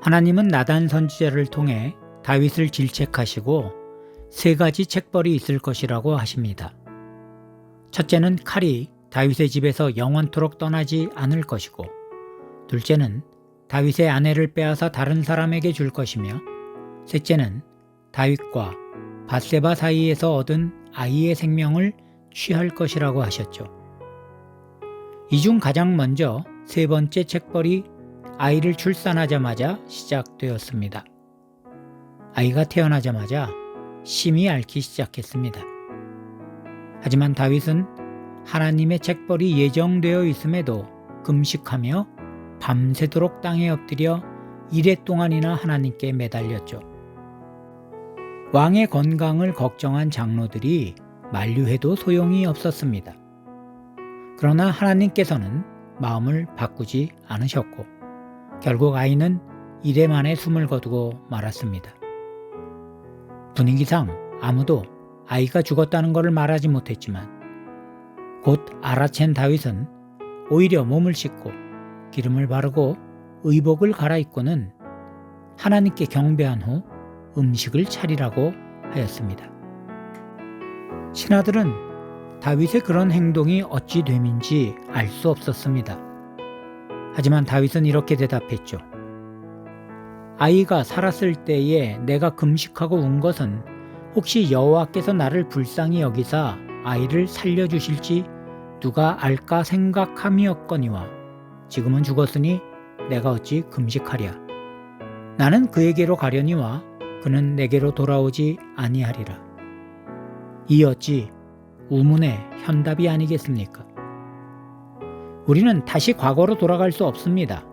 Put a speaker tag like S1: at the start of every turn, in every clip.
S1: 하나님은 나단 선지자를 통해 다윗을 질책하시고 세 가지 책벌이 있을 것이라고 하십니다. 첫째는 칼이 다윗의 집에서 영원토록 떠나지 않을 것이고, 둘째는 다윗의 아내를 빼앗아 다른 사람에게 줄 것이며, 셋째는 다윗과 밧세바 사이에서 얻은 아이의 생명을 취할 것이라고 하셨죠. 이 중 가장 먼저 세 번째 책벌이 아이를 출산하자마자 시작되었습니다. 아이가 태어나자마자 심히 앓기 시작했습니다. 하지만 다윗은 하나님의 책벌이 예정되어 있음에도 금식하며 밤새도록 땅에 엎드려 이레 동안이나 하나님께 매달렸죠. 왕의 건강을 걱정한 장로들이 만류해도 소용이 없었습니다. 그러나 하나님께서는 마음을 바꾸지 않으셨고 결국 아이는 이레 만에 숨을 거두고 말았습니다. 분위기상 아무도 아이가 죽었다는 것을 말하지 못했지만 곧 알아챈 다윗은 오히려 몸을 씻고 기름을 바르고 의복을 갈아입고는 하나님께 경배한 후 음식을 차리라고 하였습니다. 신하들은 다윗의 그런 행동이 어찌 됨인지 알 수 없었습니다. 하지만 다윗은 이렇게 대답했죠. 아이가 살았을 때에 내가 금식하고 운 것은 혹시 여호와께서 나를 불쌍히 여기사 아이를 살려주실지 누가 알까 생각함이었거니와 지금은 죽었으니 내가 어찌 금식하랴. 나는 그에게로 가려니와 그는 내게로 돌아오지 아니하리라. 이 어찌 우문의 현답이 아니겠습니까? 우리는 다시 과거로 돌아갈 수 없습니다.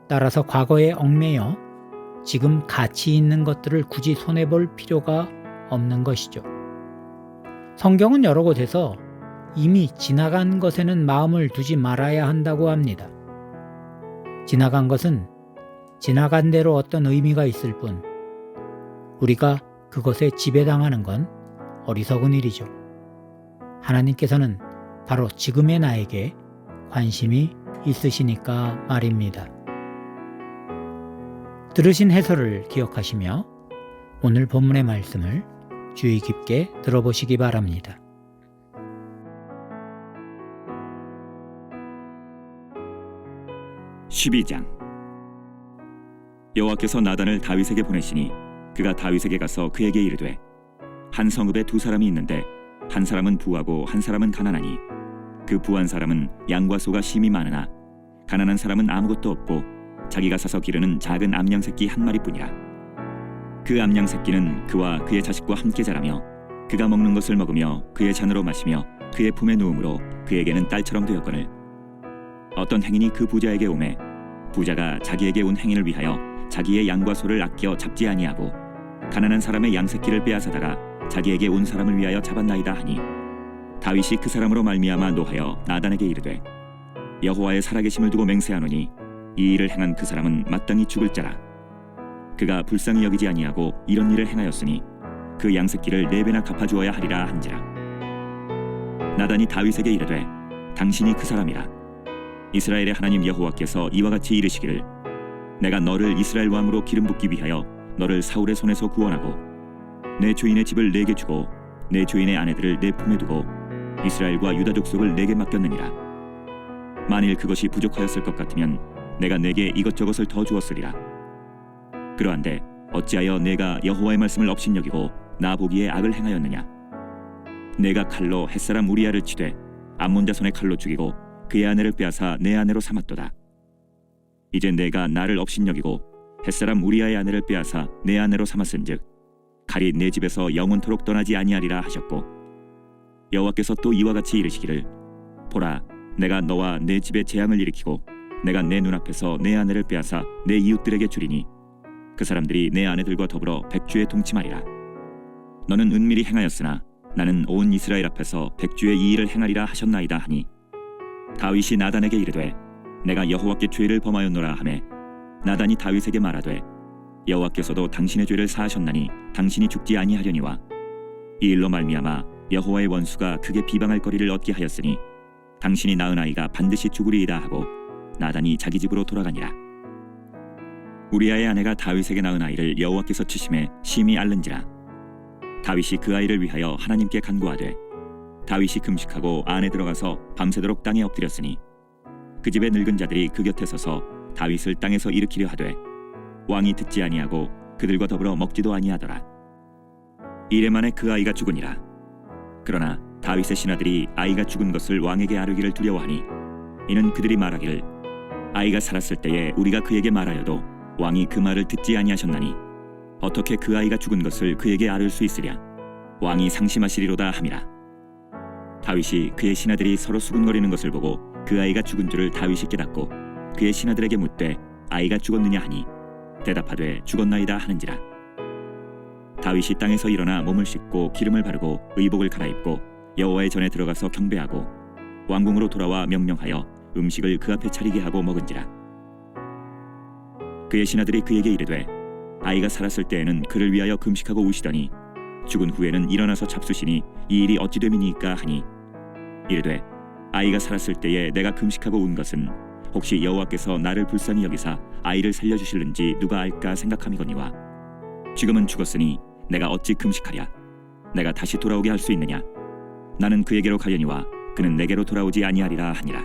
S1: 따라서 과거에 얽매여 지금 가치 있는 것들을 굳이 손해볼 필요가 없는 것이죠. 성경은 여러 곳에서 이미 지나간 것에는 마음을 두지 말아야 한다고 합니다. 지나간 것은 지나간 대로 어떤 의미가 있을 뿐 우리가 그것에 지배당하는 건 어리석은 일이죠. 하나님께서는 바로 지금의 나에게 관심이 있으시니까 말입니다. 들으신 해설을 기억하시며 오늘 본문의 말씀을 주의 깊게 들어보시기 바랍니다.
S2: (12장) 여호와께서 나단을 다윗에게 보내시니 그가 다윗에게 가서 그에게 이르되 한 성읍에 두 사람이 있는데 한 사람은 부하고 한 사람은 가난하니 그 부한 사람은 양과 소가 심히 많으나 가난한 사람은 아무것도 없고 자기가 사서 기르는 작은 암양 새끼 한 마리뿐이라. 그 암양 새끼는 그와 그의 자식과 함께 자라며 그가 먹는 것을 먹으며 그의 잔으로 마시며 그의 품에 누움으로 그에게는 딸처럼 되었거늘 어떤 행인이 그 부자에게 오매 부자가 자기에게 온 행인을 위하여 자기의 양과 소를 아껴 잡지 아니하고 가난한 사람의 양 새끼를 빼앗아다가 자기에게 온 사람을 위하여 잡았나이다 하니 다윗이 그 사람으로 말미암아 노하여 나단에게 이르되 여호와의 살아계심을 두고 맹세하노니 이 일을 행한 그 사람은 마땅히 죽을 자라. 그가 불쌍히 여기지 아니하고 이런 일을 행하였으니 그 양 새끼를 4배나 갚아주어야 하리라 한지라. 나단이 다윗에게 이르되 당신이 그 사람이라. 이스라엘의 하나님 여호와께서 이와 같이 이르시기를 내가 너를 이스라엘 왕으로 기름 붓기 위하여 너를 사울의 손에서 구원하고 내 주인의 집을 내게 주고 내 주인의 아내들을 내 품에 두고 이스라엘과 유다 족속을 내게 맡겼느니라. 만일 그것이 부족하였을 것 같으면 내가 내게 이것저것을 더 주었으리라. 그러한데 어찌하여 내가 여호와의 말씀을 업신여기고 나 보기에 악을 행하였느냐. 내가 칼로 햇사람 우리야를 치되 암몬 자손의 칼로 죽이고 그의 아내를 빼앗아 내 아내로 삼았도다. 이제 내가 나를 업신여기고 햇사람 우리야의 아내를 빼앗아 내 아내로 삼았은즉 칼이 내 집에서 영원토록 떠나지 아니하리라 하셨고 여호와께서 또 이와 같이 이르시기를 보라 내가 너와 내 집에 재앙을 일으키고 내가 내 눈앞에서 내 아내를 빼앗아 내 이웃들에게 주리니 그 사람들이 내 아내들과 더불어 백주에 동침하리라. 너는 은밀히 행하였으나 나는 온 이스라엘 앞에서 백주의 이 일을 행하리라 하셨나이다 하니 다윗이 나단에게 이르되 내가 여호와께 죄를 범하였노라 하매 나단이 다윗에게 말하되 여호와께서도 당신의 죄를 사하셨나니 당신이 죽지 아니하려니와 이 일로 말미암아 여호와의 원수가 크게 비방할 거리를 얻게 하였으니 당신이 낳은 아이가 반드시 죽으리이다 하고 나단이 자기 집으로 돌아가니라. 우리아의 아내가 다윗에게 낳은 아이를 여호와께서 치심에 심히 앓는지라. 다윗이 그 아이를 위하여 하나님께 간구하되 다윗이 금식하고 안에 들어가서 밤새도록 땅에 엎드렸으니 그 집의 늙은 자들이 그 곁에 서서 다윗을 땅에서 일으키려 하되 왕이 듣지 아니하고 그들과 더불어 먹지도 아니하더라. 이래 만에 그 아이가 죽으니라. 그러나 다윗의 신하들이 아이가 죽은 것을 왕에게 아뢰기를 두려워하니 이는 그들이 말하기를 아이가 살았을 때에 우리가 그에게 말하여도 왕이 그 말을 듣지 아니하셨나니 어떻게 그 아이가 죽은 것을 그에게 아뢰을 수 있으랴. 왕이 상심하시리로다 함이라. 다윗이 그의 신하들이 서로 수군거리는 것을 보고 그 아이가 죽은 줄을 다윗이 깨닫고 그의 신하들에게 묻되 아이가 죽었느냐 하니 대답하되 죽었나이다 하는지라. 다윗이 땅에서 일어나 몸을 씻고 기름을 바르고 의복을 갈아입고 여호와의 전에 들어가서 경배하고 왕궁으로 돌아와 명령하여 음식을 그 앞에 차리게 하고 먹은지라. 그의 신하들이 그에게 이르되 아이가 살았을 때에는 그를 위하여 금식하고 우시더니 죽은 후에는 일어나서 잡수시니 이 일이 어찌 됨이니까 하니 이르되 아이가 살았을 때에 내가 금식하고 운 것은 혹시 여호와께서 나를 불쌍히 여기사 아이를 살려주실는지 누가 알까 생각함이거니와 지금은 죽었으니 내가 어찌 금식하랴. 내가 다시 돌아오게 할 수 있느냐. 나는 그에게로 가려니와 그는 내게로 돌아오지 아니하리라 하니라.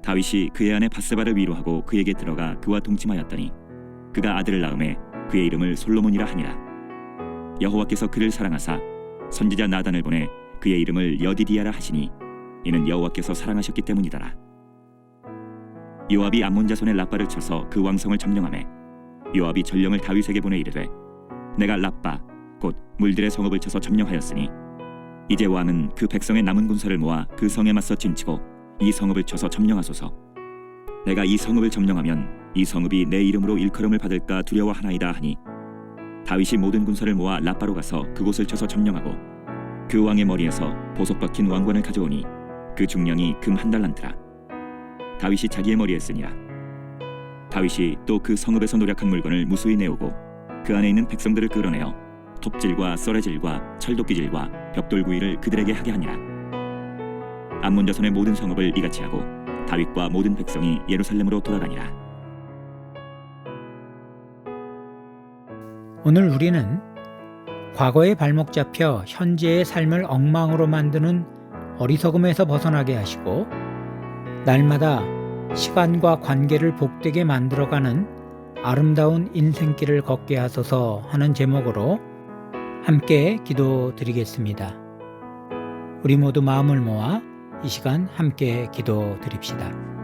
S2: 다윗이 그의 아내 밧세바를 위로하고 그에게 들어가 그와 동침하였더니 그가 아들을 낳음에 그의 이름을 솔로몬이라 하니라. 여호와께서 그를 사랑하사 선지자 나단을 보내 그의 이름을 여디디아라 하시니 이는 여호와께서 사랑하셨기 때문이더라. 요압이 암몬 자손의 라빠를 쳐서 그 왕성을 점령하매 요압이 전령을 다윗에게 보내 이르되 내가 라빠 곧 물들의 성읍을 쳐서 점령하였으니 이제 왕은 그 백성의 남은 군사를 모아 그 성에 맞서 진치고 이 성읍을 쳐서 점령하소서. 내가 이 성읍을 점령하면 이 성읍이 내 이름으로 일컬음을 받을까 두려워하나이다 하니 다윗이 모든 군사를 모아 라빠로 가서 그곳을 쳐서 점령하고 그 왕의 머리에서 보석 박힌 왕관을 가져오니 그 중량이 금 1달란트라. 다윗이 자기의 머리에 쓰니라. 다윗이 또 그 성읍에서 노략한 물건을 무수히 내오고 그 안에 있는 백성들을 끌어내어 톱질과 썰애질과 철도끼질과 벽돌구이를 그들에게 하게 하니라. 암몬 자손의 모든 성읍을 이같이 하고 다윗과 모든 백성이 예루살렘으로 돌아가니라.
S1: 오늘 우리는 과거에 발목 잡혀 현재의 삶을 엉망으로 만드는 어리석음에서 벗어나게 하시고 날마다 시간과 관계를 복되게 만들어가는 아름다운 인생길을 걷게 하소서 하는 제목으로 함께 기도드리겠습니다. 우리 모두 마음을 모아 이 시간 함께 기도드립시다.